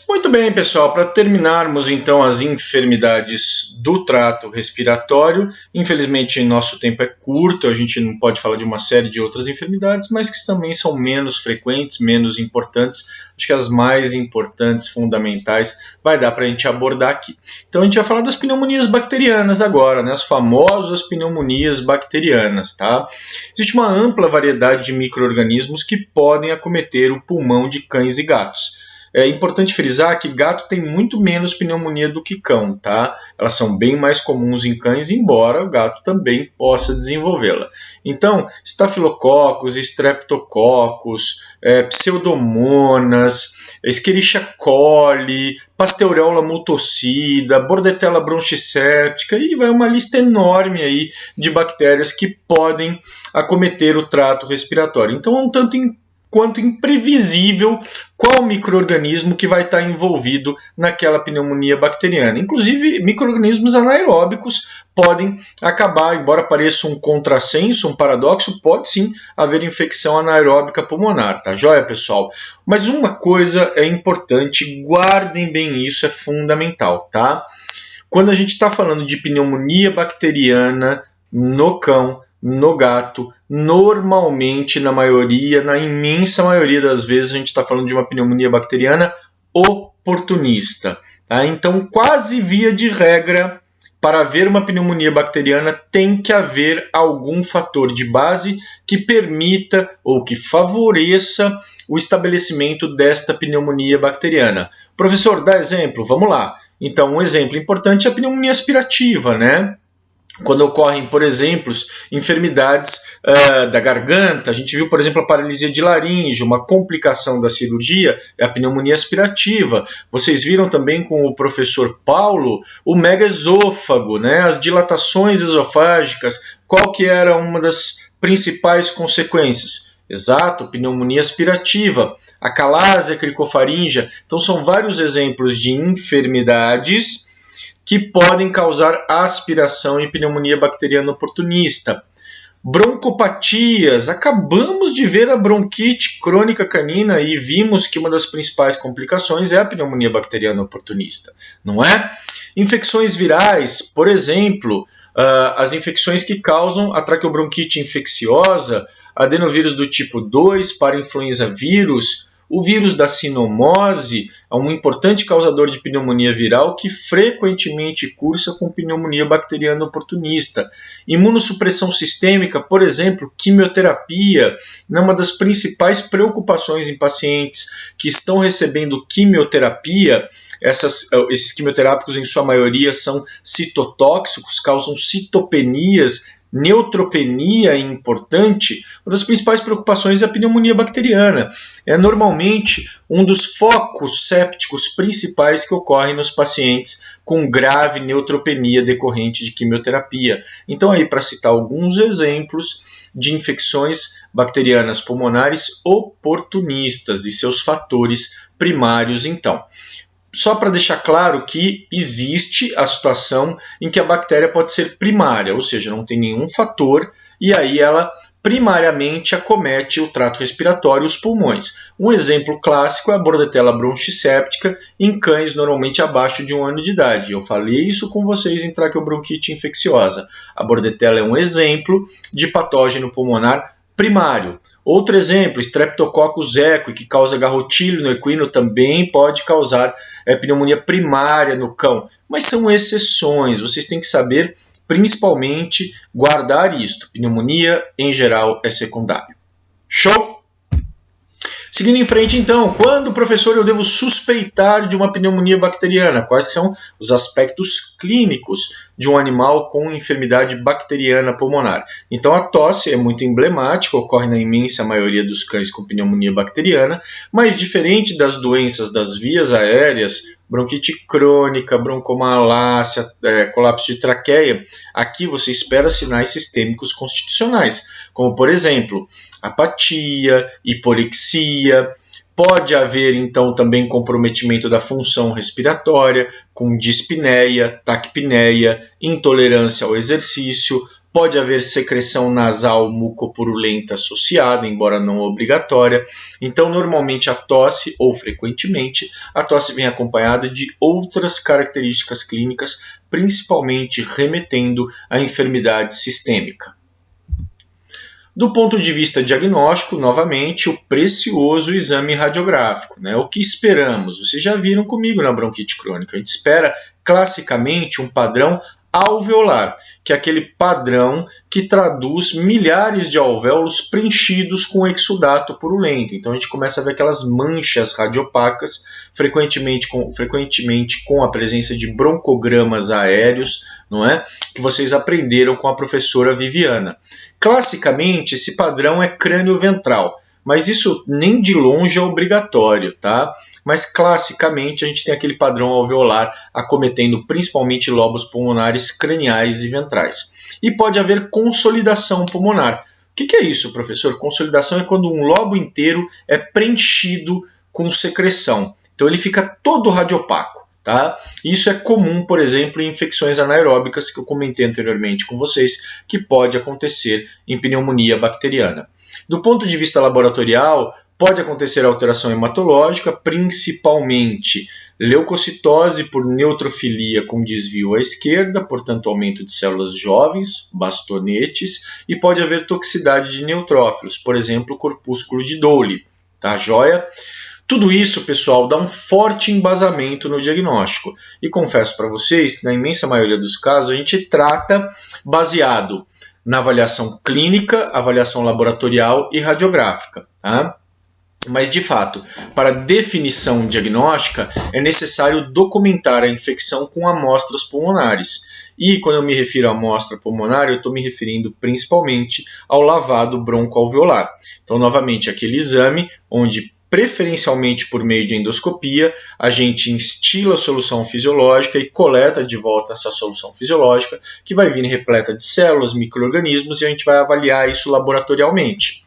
Muito bem, pessoal, para terminarmos então as enfermidades do trato respiratório, infelizmente nosso tempo é curto, a gente não pode falar de uma série de outras enfermidades, mas que também são menos frequentes, menos importantes. Acho que as mais importantes, fundamentais, vai dar para a gente abordar aqui. Então a gente vai falar das pneumonias bacterianas agora, né? As famosas pneumonias bacterianas, tá? Existe uma ampla variedade de micro-organismos que podem acometer o pulmão de cães e gatos. É importante frisar que gato tem muito menos pneumonia do que cão, tá? Elas são bem mais comuns em cães, embora o gato também possa desenvolvê-la. Então, estafilococos, streptococcus, pseudomonas, escherichia coli, pasteurella multocida, bordetella bronchiséptica, e vai uma lista enorme aí de bactérias que podem acometer o trato respiratório. Então, é um tanto quanto imprevisível qual micro-organismo que vai estar envolvido naquela pneumonia bacteriana. Inclusive, micro-organismos anaeróbicos podem acabar, embora pareça um contrassenso, um paradoxo, pode sim haver infecção anaeróbica pulmonar, tá joia, pessoal? Mas uma coisa é importante, guardem bem isso, é fundamental, tá? Quando a gente está falando de pneumonia bacteriana no cão, no gato, normalmente, na imensa maioria das vezes, a gente está falando de uma pneumonia bacteriana oportunista. Tá? Então, quase via de regra, para haver uma pneumonia bacteriana, tem que haver algum fator de base que permita ou que favoreça o estabelecimento desta pneumonia bacteriana. Professor, dá exemplo? Vamos lá. Então, um exemplo importante é a pneumonia aspirativa, né? Quando ocorrem, por exemplo, enfermidades da garganta, a gente viu, por exemplo, a paralisia de laringe, uma complicação da cirurgia, é a pneumonia aspirativa. Vocês viram também com o professor Paulo o megaesôfago, né? As dilatações esofágicas, qual que era uma das principais consequências? Exato, pneumonia aspirativa, a calásia cricofaríngea. Então, são vários exemplos de enfermidades que podem causar aspiração e pneumonia bacteriana oportunista. Broncopatias, acabamos de ver a bronquite crônica canina e vimos que uma das principais complicações é a pneumonia bacteriana oportunista, não é? Infecções virais, por exemplo, as infecções que causam a traqueobronquite infecciosa, adenovírus do tipo 2, parainfluenza vírus, o vírus da sinomose é um importante causador de pneumonia viral que frequentemente cursa com pneumonia bacteriana oportunista. Imunossupressão sistêmica, por exemplo, quimioterapia, é uma das principais preocupações em pacientes que estão recebendo quimioterapia. Esses quimioterápicos, em sua maioria, são citotóxicos, causam citopenias, neutropenia é importante. Uma das principais preocupações é a pneumonia bacteriana. É normalmente um dos focos sépticos principais que ocorrem nos pacientes com grave neutropenia decorrente de quimioterapia. Então, aí para citar alguns exemplos de infecções bacterianas pulmonares oportunistas e seus fatores primários, então. Só para deixar claro que existe a situação em que a bactéria pode ser primária, ou seja, não tem nenhum fator, e aí ela primariamente acomete o trato respiratório e os pulmões. Um exemplo clássico é a bordetella bronchiséptica em cães normalmente abaixo de 1 ano de idade. Eu falei isso com vocês em traqueobronquite infecciosa. A bordetella é um exemplo de patógeno pulmonar primário. Outro exemplo, Streptococcus equi, que causa garrotíleo no equino, também pode causar pneumonia primária no cão. Mas são exceções, vocês têm que saber, principalmente, guardar isto. Pneumonia, em geral, é secundário. Show? Seguindo em frente, então, quando, professor, eu devo suspeitar de uma pneumonia bacteriana? Quais são os aspectos clínicos de um animal com enfermidade bacteriana pulmonar? Então, a tosse é muito emblemática, ocorre na imensa maioria dos cães com pneumonia bacteriana, mas diferente das doenças das vias aéreas, bronquite crônica, broncomalácia, colapso de traqueia, aqui você espera sinais sistêmicos constitucionais, como, por exemplo, apatia, hiporexia. Pode haver, então, também comprometimento da função respiratória, com dispneia, taquipneia, intolerância ao exercício. Pode haver secreção nasal mucopurulenta associada, embora não obrigatória. Então, normalmente a tosse, ou frequentemente, a tosse vem acompanhada de outras características clínicas, principalmente remetendo à enfermidade sistêmica. Do ponto de vista diagnóstico, novamente, o precioso exame radiográfico, né? O que esperamos? Vocês já viram comigo na bronquite crônica. A gente espera, classicamente, um padrão alveolar, que é aquele padrão que traduz milhares de alvéolos preenchidos com exudato purulento. Então a gente começa a ver aquelas manchas radiopacas, frequentemente com a presença de broncogramas aéreos, não é? Que vocês aprenderam com a professora Viviana. Classicamente, esse padrão é crânio-ventral, mas isso nem de longe é obrigatório, tá? Mas classicamente a gente tem aquele padrão alveolar acometendo principalmente lobos pulmonares craniais e ventrais. E pode haver consolidação pulmonar. O que é isso, professor? Consolidação é quando um lobo inteiro é preenchido com secreção. Então ele fica todo radiopaco. Tá? Isso é comum, por exemplo, em infecções anaeróbicas, que eu comentei anteriormente com vocês, que pode acontecer em pneumonia bacteriana. Do ponto de vista laboratorial, pode acontecer alteração hematológica, principalmente leucocitose por neutrofilia com desvio à esquerda, portanto aumento de células jovens, bastonetes, e pode haver toxicidade de neutrófilos, por exemplo, corpúsculo de Dowley. Tá, joia? Tudo isso, pessoal, dá um forte embasamento no diagnóstico. E confesso para vocês que, na imensa maioria dos casos, a gente trata baseado na avaliação clínica, avaliação laboratorial e radiográfica. Tá? Mas, de fato, para definição diagnóstica, é necessário documentar a infecção com amostras pulmonares. E, quando eu me refiro à amostra pulmonar, eu estou me referindo principalmente ao lavado broncoalveolar. Então, novamente, aquele exame onde, preferencialmente por meio de endoscopia, a gente instila a solução fisiológica e coleta de volta essa solução fisiológica, que vai vir repleta de células, micro-organismos, e a gente vai avaliar isso laboratorialmente.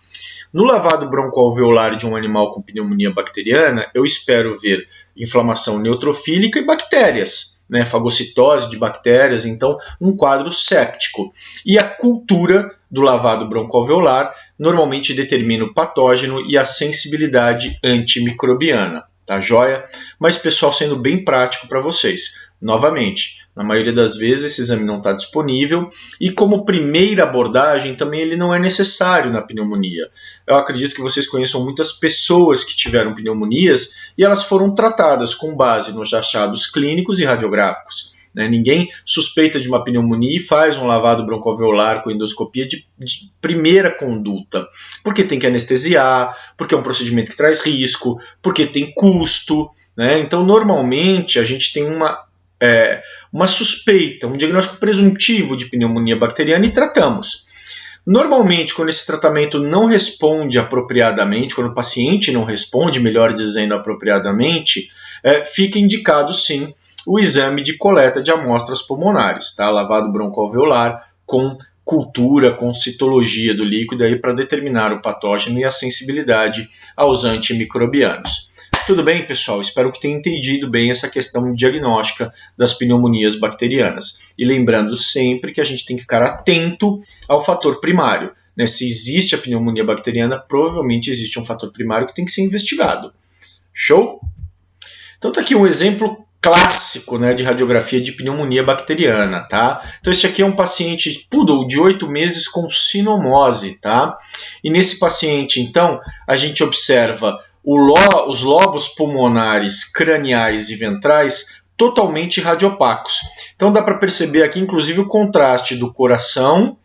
No lavado broncoalveolar de um animal com pneumonia bacteriana, eu espero ver inflamação neutrofílica e bactérias, né, fagocitose de bactérias, então um quadro séptico. E a cultura do lavado broncoalveolar normalmente determina o patógeno e a sensibilidade antimicrobiana, tá joia? Mas, pessoal, sendo bem prático para vocês, novamente, na maioria das vezes esse exame não está disponível e, como primeira abordagem, também ele não é necessário na pneumonia. Eu acredito que vocês conheçam muitas pessoas que tiveram pneumonias e elas foram tratadas com base nos achados clínicos e radiográficos. Ninguém suspeita de uma pneumonia e faz um lavado broncoalveolar com endoscopia de primeira conduta, porque tem que anestesiar, porque é um procedimento que traz risco, porque tem custo, né? Então, normalmente, a gente tem uma suspeita, um diagnóstico presuntivo de pneumonia bacteriana e tratamos. Normalmente, quando esse tratamento não responde apropriadamente, quando o paciente não responde, melhor dizendo, apropriadamente, fica indicado, sim, o exame de coleta de amostras pulmonares, tá? Lavado broncoalveolar com cultura, com citologia do líquido para determinar o patógeno e a sensibilidade aos antimicrobianos. Tudo bem, pessoal? Espero que tenham entendido bem essa questão diagnóstica das pneumonias bacterianas. E lembrando sempre que a gente tem que ficar atento ao fator primário, né? Se existe a pneumonia bacteriana, provavelmente existe um fator primário que tem que ser investigado. Show? Então está aqui um exemplo clássico, né, de radiografia de pneumonia bacteriana, tá? Então este aqui é um paciente poodle de 8 meses com sinomose, tá? E nesse paciente, então, a gente observa os lobos pulmonares craniais e ventrais totalmente radiopacos. Então dá para perceber aqui, inclusive, o contraste do coração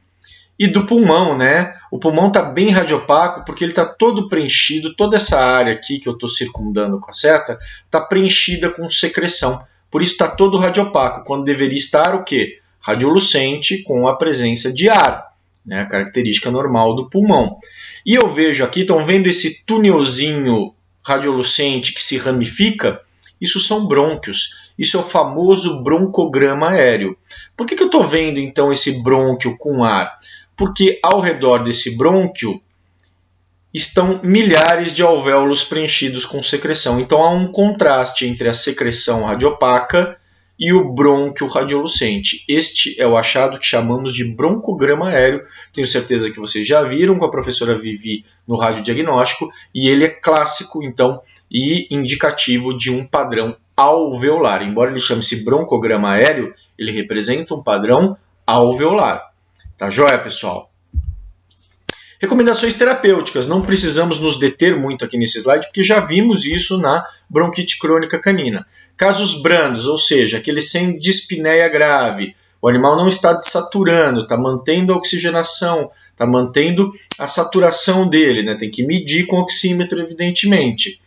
e do pulmão, né? O pulmão está bem radiopaco porque ele está todo preenchido, toda essa área aqui que eu estou circundando com a seta está preenchida com secreção. Por isso está todo radiopaco, quando deveria estar o quê? Radiolucente com a presença de ar, né? A característica normal do pulmão. E eu vejo aqui, estão vendo esse túnelzinho radiolucente que se ramifica? Isso são brônquios. Isso é o famoso broncograma aéreo. Por que eu estou vendo então esse brônquio com ar? Porque ao redor desse brônquio estão milhares de alvéolos preenchidos com secreção. Então há um contraste entre a secreção radiopaca e o brônquio radiolucente. Este é o achado que chamamos de broncograma aéreo. Tenho certeza que vocês já viram com a professora Vivi no radiodiagnóstico, e ele é clássico, então, e indicativo de um padrão alveolar. Embora ele chame-se broncograma aéreo, ele representa um padrão alveolar. Tá joia, pessoal? Recomendações terapêuticas. Não precisamos nos deter muito aqui nesse slide, porque já vimos isso na bronquite crônica canina. Casos brandos, ou seja, aquele sem dispneia grave. O animal não está desaturando, está mantendo a oxigenação, está mantendo a saturação dele, né? Tem que medir com oxímetro, evidentemente.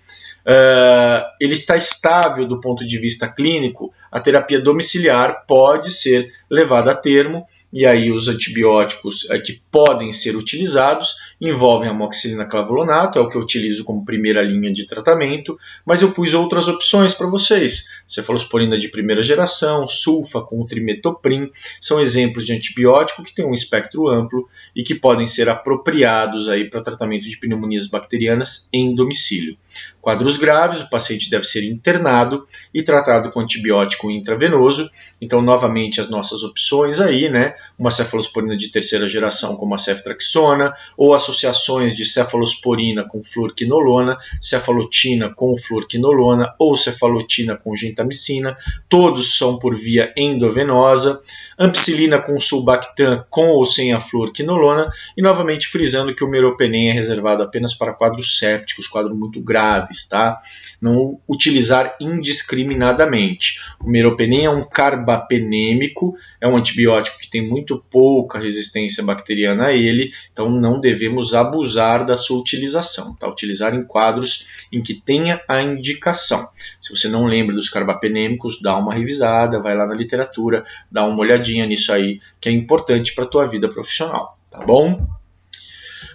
Ele está estável do ponto de vista clínico, a terapia domiciliar pode ser levada a termo, e aí os antibióticos que podem ser utilizados envolvem amoxicilina clavulonato, é o que eu utilizo como primeira linha de tratamento, mas eu pus outras opções para vocês. Cefalosporina de primeira geração, sulfa com trimetoprim, são exemplos de antibiótico que têm um espectro amplo e que podem ser apropriados aí para tratamento de pneumonias bacterianas em domicílio. Quadros graves, o paciente deve ser internado e tratado com antibiótico intravenoso. Então, novamente, as nossas opções aí, né? Uma cefalosporina de terceira geração, como a ceftraxona, ou associações de cefalosporina com fluorquinolona, cefalotina com fluorquinolona, ou cefalotina com gentamicina. Todos são por via endovenosa. Ampicilina com sulbactam, com ou sem a fluorquinolona. E, novamente, frisando que o meropenem é reservado apenas para quadros sépticos, quadros muito graves, tá? Não utilizar indiscriminadamente. O meropenem é um carbapenêmico, é um antibiótico que tem muito pouca resistência bacteriana a ele, então não devemos abusar da sua utilização, tá? Utilizar em quadros em que tenha a indicação. Se você não lembra dos carbapenêmicos, dá uma revisada, vai lá na literatura, dá uma olhadinha nisso aí, que é importante para a tua vida profissional, tá bom?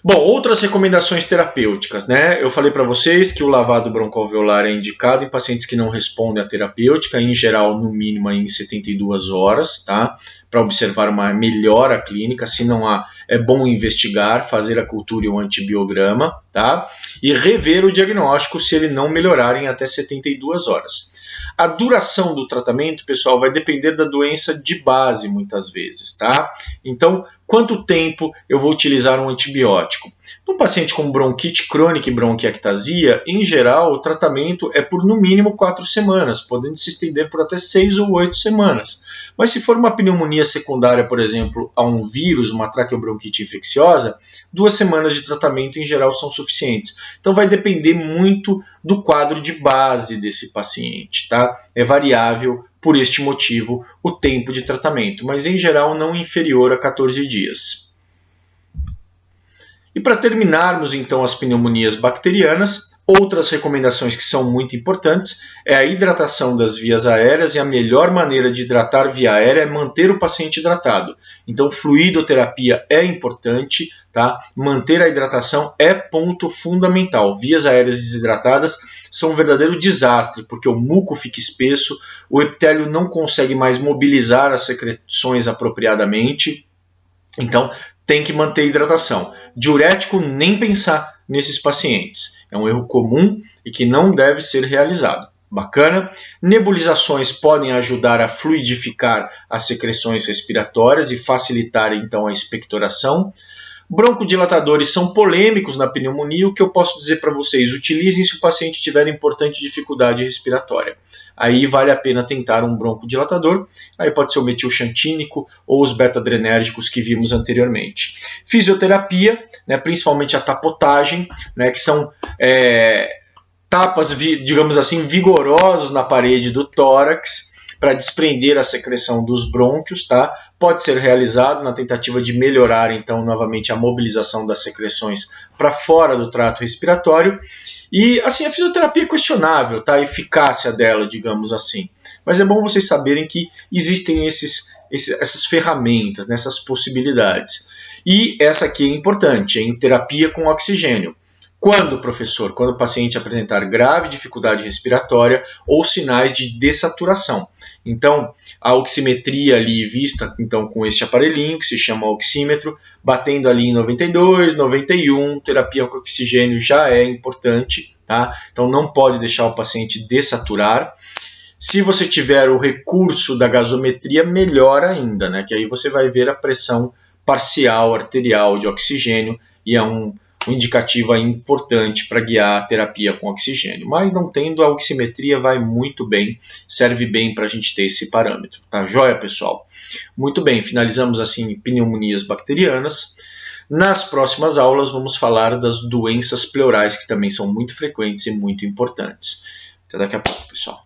Bom, outras recomendações terapêuticas, né? Eu falei para vocês que o lavado broncoalveolar é indicado em pacientes que não respondem à terapêutica, em geral, no mínimo em 72 horas, tá? Para observar uma melhora clínica. Se não há, é bom investigar, fazer a cultura e o antibiograma, tá? E rever o diagnóstico se ele não melhorar em até 72 horas. A duração do tratamento, pessoal, vai depender da doença de base, muitas vezes, tá? Então, quanto tempo eu vou utilizar um antibiótico? Num paciente com bronquite crônica e bronquiectasia, em geral, o tratamento é por no mínimo 4 semanas, podendo se estender por até 6 ou 8 semanas. Mas se for uma pneumonia secundária, por exemplo, a um vírus, uma traqueobronquite infecciosa, 2 semanas de tratamento em geral são suficientes. Então vai depender muito do quadro de base desse paciente, tá? É variável por este motivo o tempo de tratamento, mas em geral não inferior a 14 dias. E para terminarmos então as pneumonias bacterianas, outras recomendações que são muito importantes é a hidratação das vias aéreas, e a melhor maneira de hidratar via aérea é manter o paciente hidratado. Então, fluidoterapia é importante, tá? Manter a hidratação é ponto fundamental. Vias aéreas desidratadas são um verdadeiro desastre, porque o muco fica espesso, o epitélio não consegue mais mobilizar as secreções apropriadamente, então tem que manter a hidratação. Diurético, nem pensar nesses pacientes. É um erro comum e que não deve ser realizado. Bacana? Nebulizações podem ajudar a fluidificar as secreções respiratórias e facilitar então a expectoração. Broncodilatadores são polêmicos na pneumonia. O que eu posso dizer para vocês? Utilizem se o paciente tiver importante dificuldade respiratória. Aí vale a pena tentar um broncodilatador. Aí pode ser o metilxantínico ou os beta-adrenérgicos que vimos anteriormente. Fisioterapia, né, principalmente a tapotagem, né, que são tapas, digamos assim, vigorosos na parede do tórax, para desprender a secreção dos brônquios, tá? Pode ser realizado na tentativa de melhorar, então, novamente a mobilização das secreções para fora do trato respiratório. E, assim, a fisioterapia é questionável, tá? A eficácia dela, digamos assim. Mas é bom vocês saberem que existem essas ferramentas, essas possibilidades. E essa aqui é importante, em terapia com oxigênio. Quando, professor? Quando o paciente apresentar grave dificuldade respiratória ou sinais de dessaturação. Então, a oximetria ali vista então, com este aparelhinho, que se chama oxímetro, batendo ali em 92, 91, terapia com oxigênio já é importante, tá? Então, não pode deixar o paciente dessaturar. Se você tiver o recurso da gasometria, melhor ainda, né? Que aí você vai ver a pressão parcial arterial de oxigênio e é um indicativo importante para guiar a terapia com oxigênio. Mas não tendo, a oximetria vai muito bem, serve bem para a gente ter esse parâmetro. Tá joia, pessoal? Muito bem, finalizamos assim pneumonias bacterianas. Nas próximas aulas vamos falar das doenças pleurais, que também são muito frequentes e muito importantes. Até daqui a pouco, pessoal.